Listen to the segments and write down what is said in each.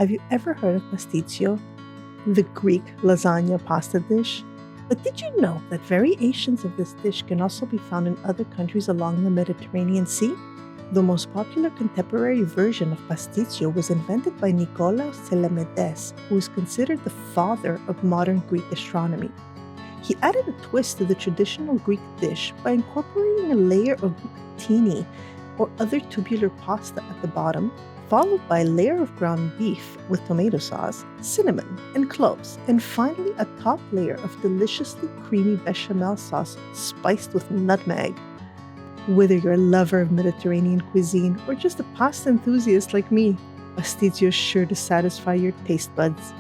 Have you ever heard of pasticcio, the Greek lasagna pasta dish? But did you know that variations of this dish can also be found in other countries along the Mediterranean Sea? The most popular contemporary version of pasticcio was invented by Nikolaos Tselemides, who is considered the father of modern Greek gastronomy. He added a twist to the traditional Greek dish by incorporating a layer of bucatini or other tubular pasta at the bottom, followed by a layer of ground beef with tomato sauce, cinnamon, and cloves, and finally a top layer of deliciously creamy bechamel sauce spiced with nutmeg. Whether you're a lover of Mediterranean cuisine or just a pasta enthusiast like me, pasticcio is sure to satisfy your taste buds.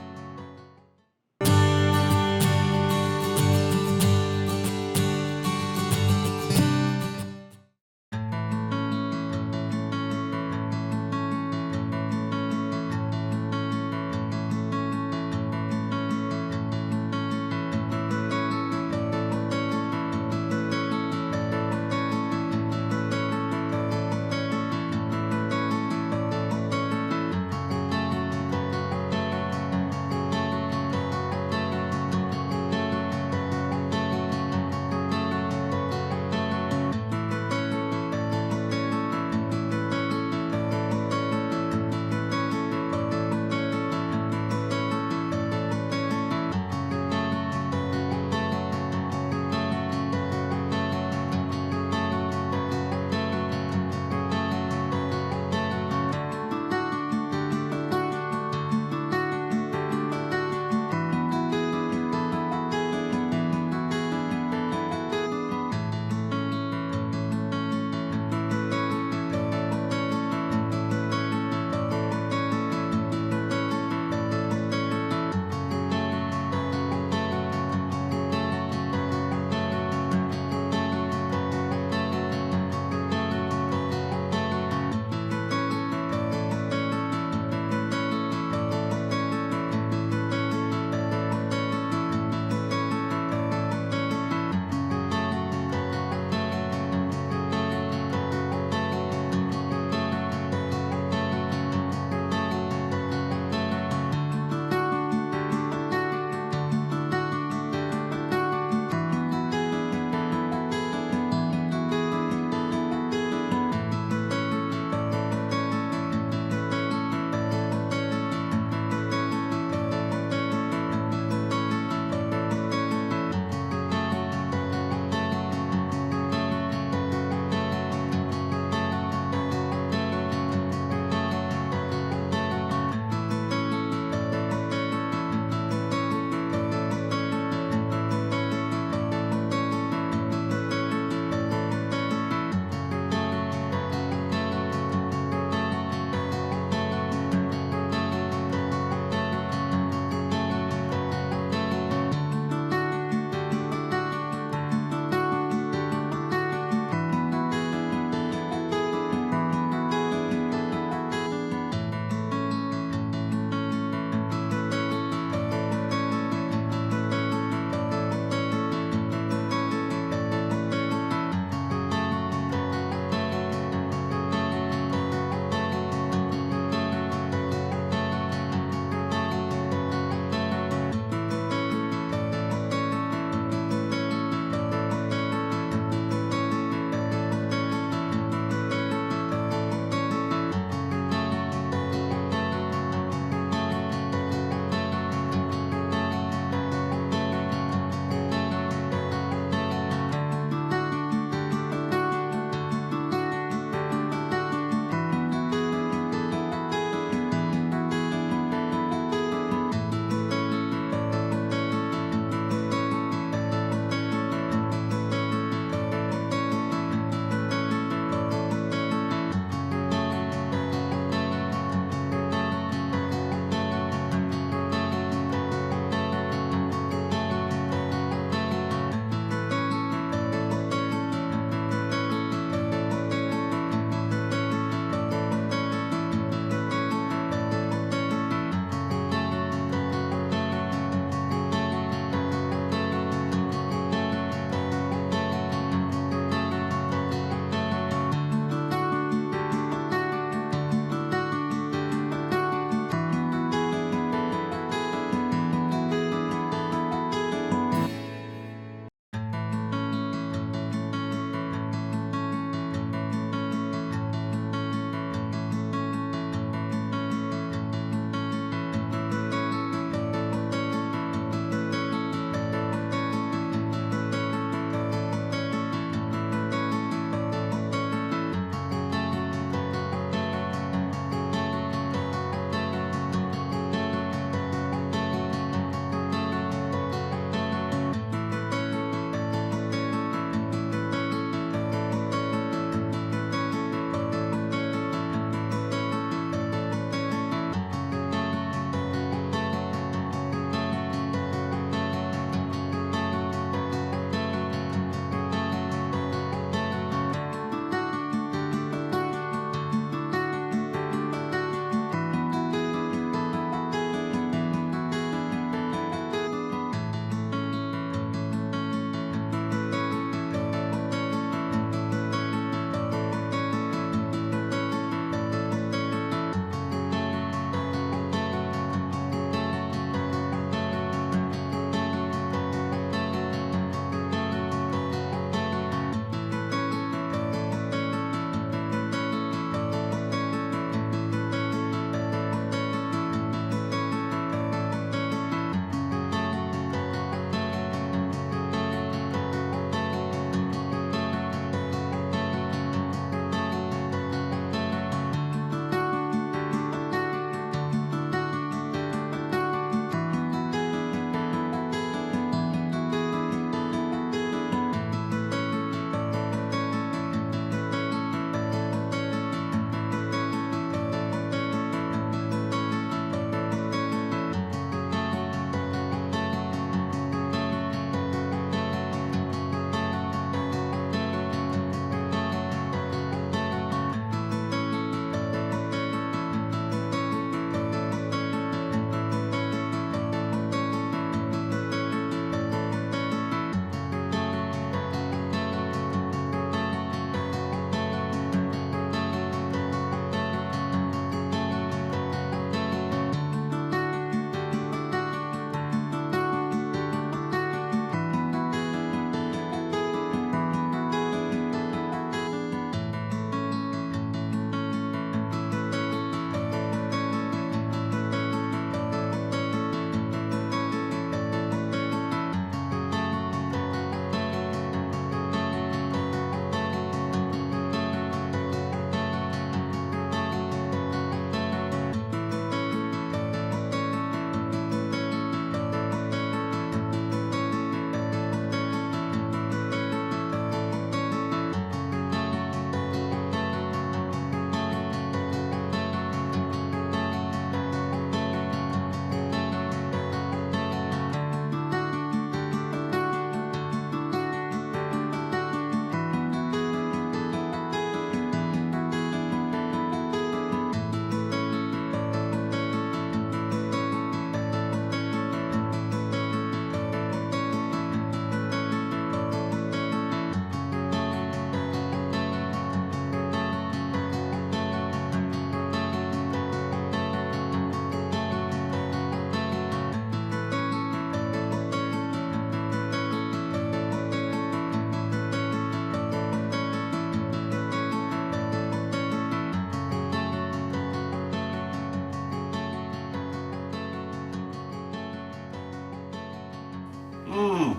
Mmm.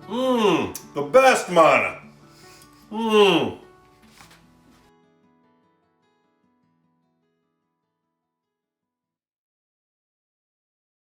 Mmm. The best, Mana. Mmm.